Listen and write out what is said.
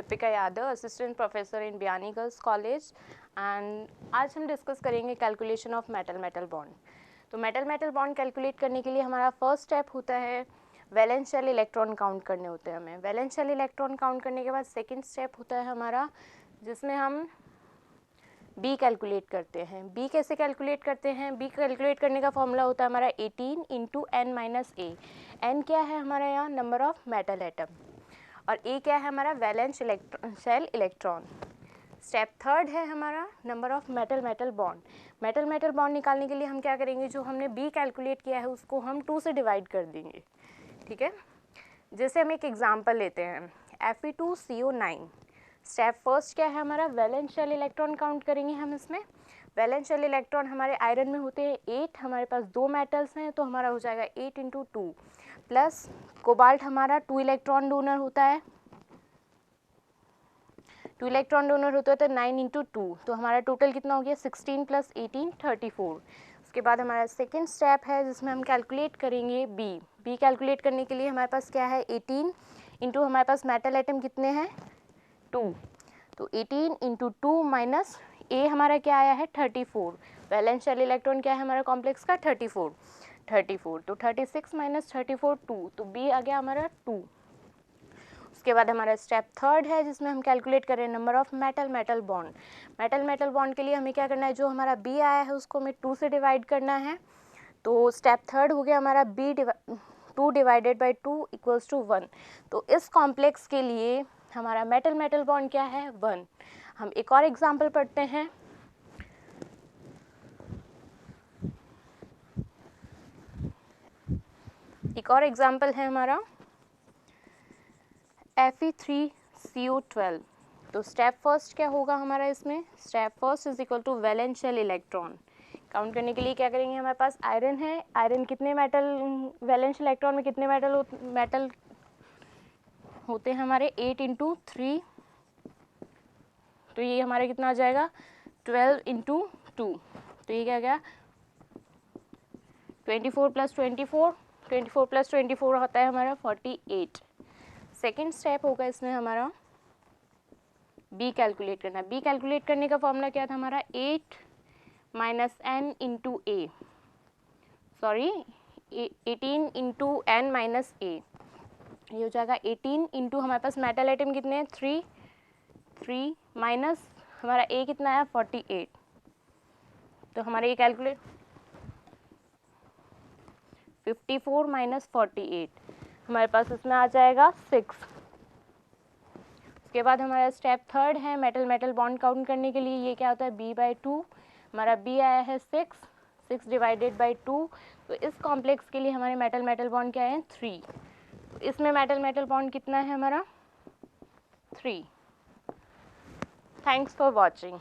Deepika Yadav, assistant professor in Biyani girls college. And आज हम discuss करेंगे कैलकुलेशन ऑफ मेटल बॉन्ड। तो मेटल बॉन्ड कैलकुलेट करने के लिए हमारा फर्स्ट स्टेप होता है वैलेंस शेल इलेक्ट्रॉन काउंट करने होते हैं हमें। वैलेंस शेल इलेक्ट्रॉन काउंट करने के बाद सेकेंड स्टेप होता है हमारा जिसमें हम बी कैलकुलेट करते हैं। बी कैसे कैलकुलेट करते हैं? बी कैलकुलेट करने का फॉर्मूला होता है हमारा 18 इंटू n माइनस ए। एन क्या है हमारा यहाँ? नंबर ऑफ मेटल एटम, और ए क्या है हमारा? Valence shell electron. Step third है हमारा number of metal bond. Metal bond निकालने के लिए हम क्या करेंगे? जो हमने बी कैलकुलेट किया है उसको हम 2 से डिवाइड कर देंगे, ठीक है। जैसे हम एक एग्जांपल लेते हैं Fe2CO9। स्टेप फर्स्ट क्या है हमारा? वैलेंस शेल इलेक्ट्रॉन काउंट करेंगे हम इसमें। वैलेंस शेल इलेक्ट्रॉन हमारे आयरन में होते हैं 8, हमारे पास 2 मेटल्स हैं तो हमारा हो जाएगा 8 इंटू 2, प्लस कोबाल्ट हमारा 2 इलेक्ट्रॉन डोनर होता है, 2 इलेक्ट्रॉन डोनर होता है तो 9 इंटू 2, तो हमारा टोटल कितना हो गया? 16 प्लस 18 34। उसके बाद हमारा सेकेंड स्टेप है जिसमें हम कैलकुलेट करेंगे बी कैलकुलेट करने के लिए हमारे पास क्या है? 18 इंटू हमारे पास मेटल आइटम कितने हैं? 2, तो 18 इंटू 2 माइनस ए हमारा क्या आया है? 34। वैलेंस शेल इलेक्ट्रॉन क्या है हमारा कॉम्प्लेक्स का? 34, तो 36 माइनस 34 2, तो बी आ गया हमारा 2। उसके बाद हमारा स्टेप थर्ड है जिसमें हम कैलकुलेट करें number of metal bond. Metal bond के लिए हमें क्या करना है? जो हमारा बी आया है उसको हमें 2 से डिवाइड करना है। तो स्टेप थर्ड हो गया हमारा B 2 divided by 2 equals to 1। तो इस कॉम्प्लेक्स के लिए हमारा मेटल बॉन्ड क्या है? 1। हम एक और एग्जाम्पल पढ़ते हैं। एक और एग्जाम्पल है हमारा Fe3CO12। तो स्टेप फर्स्ट क्या होगा हमारा इसमें? Step first is equal to valence shell electron. Count करने के लिए क्या करेंगे? हमारे पास आयरन है, आयरन कितने मेटल, वैलेंस इलेक्ट्रॉन में कितने मेटल होते हैं हमारे? 8 इंटू 3, तो ये हमारे कितना आ जाएगा? 12 इंटू 2, तो ये क्या गया? 24 प्लस 24 होता है हमारा 48। सेकेंड स्टेप होगा इसमें हमारा बी कैलकुलेट करना। बी कैलकुलेट करने का फॉर्मूला क्या था हमारा? 8 माइनस एन इंटू ए, सॉरी 18 इंटू एन माइनस ए। ये हो जाएगा 18 इंटू हमारे पास मेटल आइटम कितने हैं? 3 माइनस हमारा ए कितना है? 48। तो हमारा ये कैलकुलेट 54 माइनस 48, हमारे पास इसमें आ जाएगा 6। उसके बाद हमारा स्टेप थर्ड है मेटल बॉन्ड काउंट करने के लिए। ये क्या होता है? b/2। हमारा b आया है 6 डिवाइडेड बाई 2, तो इस कॉम्प्लेक्स के लिए हमारे मेटल बॉन्ड क्या है? 3। तो इसमें मेटल बॉन्ड कितना है हमारा? 3। Thanks for watching.